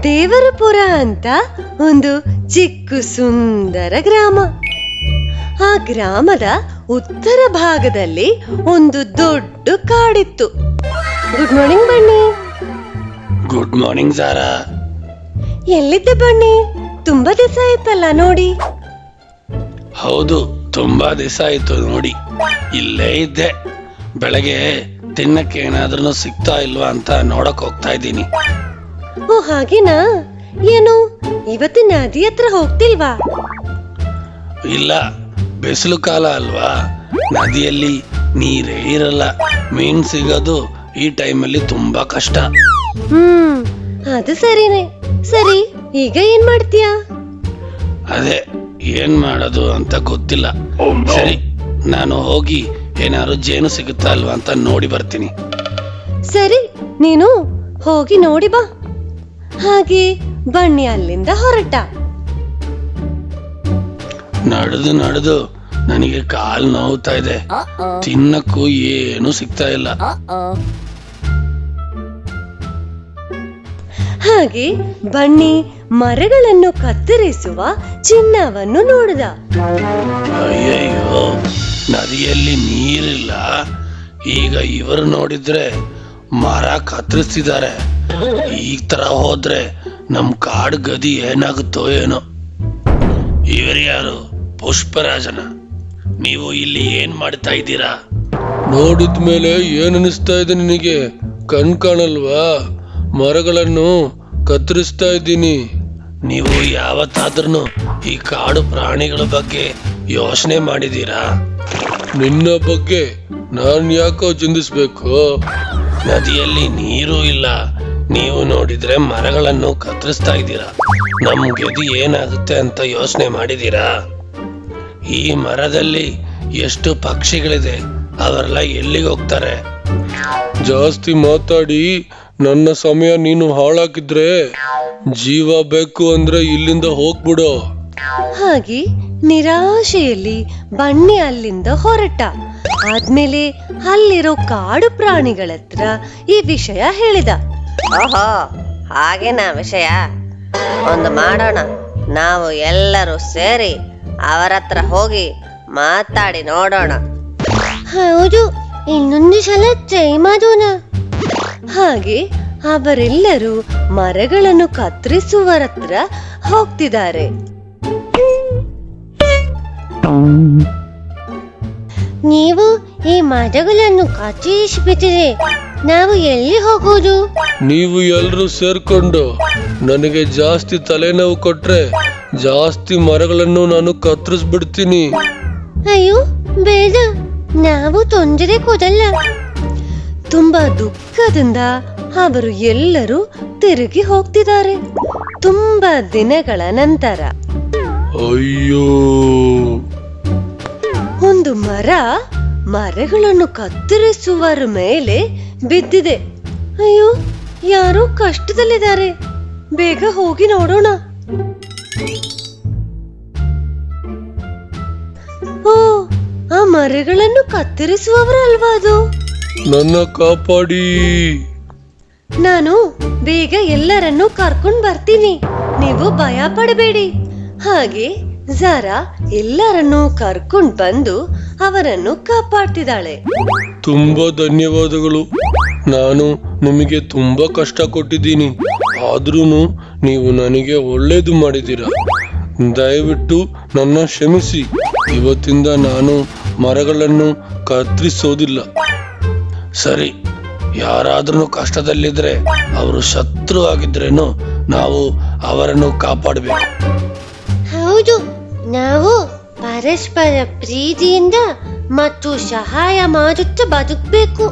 ದೇವರಪುರ ಅಂತ ಒಂದು ಚಿಕ್ಕ ಸುಂದರ ಗ್ರಾಮ. ಆ ಗ್ರಾಮದ ಉತ್ತರ ಭಾಗದಲ್ಲಿ ಒಂದು ದೊಡ್ಡ ಕಾಡಿತ್ತು. ಗುಡ್ ಮಾರ್ನಿಂಗ್ ಬನ್ನಿ. Good morning Sara. ಎಲ್ಲಿದ್ದೆ ಬನ್ನಿ? ತುಂಬಾ ದಿವಸ ಆಯ್ತಲ್ಲ ನೋಡಿ. ಹೌದು, ತುಂಬಾ ದಿವಸ ಆಯ್ತು ನೋಡಿ. ಇಲ್ಲೇ ಇದ್ದೆ. ಬೆಳಗ್ಗೆ ತಿನ್ನಕ್ಕೆ ಏನಾದ್ರೂ ಸಿಗ್ತಾ ಇಲ್ವಾ ಅಂತ ನೋಡಕ್ ಹೋಗ್ತಾ ಇದ್ದೀನಿ. ಓ ಹಾಗೇನಾ? ಏನು ಇವತ್ತಿನ ನದಿ ಹತ್ರ ಹೋಗ್ತಿಲ್ವಾ? ಇಲ್ಲ, ಬಿಸಿಲು ಕಾಲ ಅಲ್ವಾ, ನದಿಯಲ್ಲಿ ನೀರೇ ಇರಲ್ಲ. ಮೀನ್ ಸಿಗೋದು ಈ ಟೈಮಲ್ಲಿ ತುಂಬಾ ಕಷ್ಟ. ಅದು ಸರಿನೇ. ಸರಿ, ಈಗ ಏನ್ ಮಾಡ್ತೀಯಾ? ಅದೇ ಏನ್ ಮಾಡೋದು ಅಂತ ಗೊತ್ತಿಲ್ಲ. ಸರಿ, ನಾನು ಹೋಗಿ ಏನಾದ್ರು ಜೇನು ಸಿಗುತ್ತಾ ಅಲ್ವಾ ಅಂತ ನೋಡಿ ಬರ್ತೀನಿ. ಸರಿ, ನೀನು ಹೋಗಿ ನೋಡಿ ಬಾ. ಹಾಗೆ ಬನ್ನಿ ಅಲ್ಲಿಂದ ಹೊರಟ. ನಡೆದು ನಡೆದು ನನಗೆ ಕಾಲು ನೋವ್ತಾ ಇದೆ. ತಿನ್ನಕ್ಕೂ ಏನು ಸಿಗ್ತಾ ಇಲ್ಲ. ಹಾಗೆ ಬನ್ನಿ ಮರಗಳನ್ನು ಕತ್ತರಿಸುವ ಚಿನ್ನವನ್ನು ನೋಡಿದ. ಅಯ್ಯಯ್ಯೋ, ನದಿಯಲ್ಲಿ ನೀರಿಲ್ಲ. ಈಗ ಇವರು ನೋಡಿದ್ರೆ ಮರ ಕತ್ತರಿಸ್ತಿದ್ದಾರೆ. ಈ ತರ ಹೋದ್ರೆ ನಮ್ ಕಾಡು ಗದಿ ಏನಾಗುತ್ತೋ ಏನೋ. ಇವರು ಯಾರು? ಪುಷ್ಪರಾಜನ? ನೀವು ಇಲ್ಲಿ ಏನ್ ಮಾಡ್ತಾ ಇದ್ದೀರಾ? ನೋಡಿದ್ಮೇಲೆ ಏನ್ ಅನಿಸ್ತಾ ಇದೆ ನಿನಗೆ? ಕಣ್ ಕಾಣಲ್ವಾ? ಮರಗಳನ್ನು ಕತ್ತರಿಸ್ತಾ ಇದ್ದೀನಿ. ನೀವು ಯಾವತ್ತಾದ್ರೂ ಈ ಕಾಡು ಪ್ರಾಣಿಗಳ ಬಗ್ಗೆ ಯೋಚನೆ ಮಾಡಿದೀರಾ? ನಿನ್ನ ಬಗ್ಗೆ ನಾನ್ ಯಾಕೋ ಚಿಂತಿಸ್ಬೇಕು? ನದಿಯಲ್ಲಿ ನೀರು ಇಲ್ಲ, ನೀವು ನೋಡಿದ್ರೆ ಮರಗಳನ್ನು ಕತ್ತರಿಸ್ತಾ ಇದ್ದೀರಾ. ನಮ್ ಗದಿ ಏನಾಗುತ್ತೆ ಅಂತ ಯೋಚನೆ ಮಾಡಿದೀರಾ? ಈ ಮರದಲ್ಲಿ ಎಷ್ಟು ಪಕ್ಷಿಗಳಿದೆ, ಅವರೆಲ್ಲ ಎಲ್ಲಿಗೆ ಹೋಗ್ತಾರೆ? ಜಾಸ್ತಿ ಮಾತಾಡಿ ನನ್ನ ಸಮಯ ನೀನು ಹಾಳಾಕಿದ್ರೆ ಜೀವ ಬೇಕು ಅಂದ್ರೆ ಇಲ್ಲಿಂದ ಹೋಗ್ಬಿಡು. ಹಾಗೆ ನಿರಾಶೆಯಲ್ಲಿ ಬನ್ನಿ ಅಲ್ಲಿಂದ ಹೊರಟ. ಆದ್ಮೇಲೆ ಅಲ್ಲಿರೋ ಕಾಡು ಪ್ರಾಣಿಗಳ ಹತ್ರ ಈ ವಿಷಯ ಹೇಳಿದ. ಓಹೋ, ಹಾಗೇನಾ ವಿಷಯ? ಒಂದು ಮಾಡೋಣ, ನಾವು ಎಲ್ಲರೂ ಸೇರಿ ಅವರ ಹತ್ರ ಹೋಗಿ ಮಾತಾಡಿ ನೋಡೋಣ. ಹೌದು, ಇನ್ನೊಂದು ಸಲ ಟ್ರೈ ಮಾಡೋಣ. ಹಾಗೆ ಅವರೆಲ್ಲರೂ ಮರಗಳನ್ನು ಕತ್ತರಿಸುವರ ಹತ್ರ ಹೋಗ್ತಿದ್ದಾರೆ. ನೀವು ಈ ಮರಗಳನ್ನು ಕತ್ತರಿಸಿಬಿಟ್ಟರೆ ನಾವು ಎಲ್ಲಿ ಹೋಗೋದು? ನೀವು ಎಲ್ರೂ ಸೇರ್ಕೊಂಡು ನನಗೆ ಜಾಸ್ತಿ ತಲೆನೋವು ಕೊಟ್ರೆ ಜಾಸ್ತಿ ಮರಗಳನ್ನು ನಾನು ಕತ್ತರಿಸ್ಬಿಡ್ತೀನಿ. ಅಯ್ಯೋ ಬೇಡ, ನಾವು ತೊಂದರೆ ಕೊಡಲ್ಲ. ತುಂಬಾ ದುಃಖದಿಂದ ಅವರು ಎಲ್ಲರೂ ತಿರುಗಿ ಹೋಗ್ತಿದ್ದಾರೆ. ತುಂಬಾ ದಿನಗಳ ನಂತರ ಅಯ್ಯೋ, ಒಂದು ಮರಗಳನ್ನು ಕತ್ತರಿಸುವರ ಮೇಲೆ ಬಿದ್ದಿದೆ. ಅಯ್ಯೋ, ಯಾರೋ ಕಷ್ಟದಲ್ಲಿದ್ದಾರೆ, ಬೇಗ ಹೋಗಿ ನೋಡೋಣ. ಓ, ಆ ಮರಗಳನ್ನು ಕತ್ತರಿಸುವವರಲ್ವಾ ಅದು? ನನ್ನ ಕಾಪಾಡಿ. ನಾನು ಬೇಗ ಎಲ್ಲರನ್ನೂ ಕರ್ಕೊಂಡ್ ಬರ್ತೀನಿ, ನೀವು ಭಯ ಪಡಬೇಡಿ. ಹಾಗೆ ಝಾರಾ ಎಲ್ಲರನ್ನೂ ಕರ್ಕೊಂಡ್ ಬಂದು ಅವರನ್ನು ಕಾಪಾಡ್ತಿದ್ದಾಳೆ. ತುಂಬಾ ಧನ್ಯವಾದಗಳು. ನಾನು ನಿಮಗೆ ತುಂಬಾ ಕಷ್ಟ ಕೊಟ್ಟಿದ್ದೀನಿ, ಆದ್ರೂ ನೀವು ನನಗೆ ಒಳ್ಳೇದು ಮಾಡಿದ್ದೀರಾ. ದಯವಿಟ್ಟು ನನ್ನ ಕ್ಷಮಿಸಿ. ಇವತ್ತಿಂದ ನಾನು ಮರಗಳನ್ನು ಕತ್ತರಿಸೋದಿಲ್ಲ. ಸರಿ, ಯಾರಾದ್ರೂ ಕಷ್ಟದಲ್ಲಿದ್ರೆ ಅವರು ಶತ್ರು ಆಗಿದ್ರೇನು ನಾವು ಅವರನ್ನು ಕಾಪಾಡಬೇಕು. ಹೌದು, ನಾವು ಪರಸ್ಪರ ಪ್ರೀತಿಯಿಂದ ಮತ್ತು ಸಹಾಯ ಮಾಡುತ್ತಾ ಬದುಕಬೇಕು.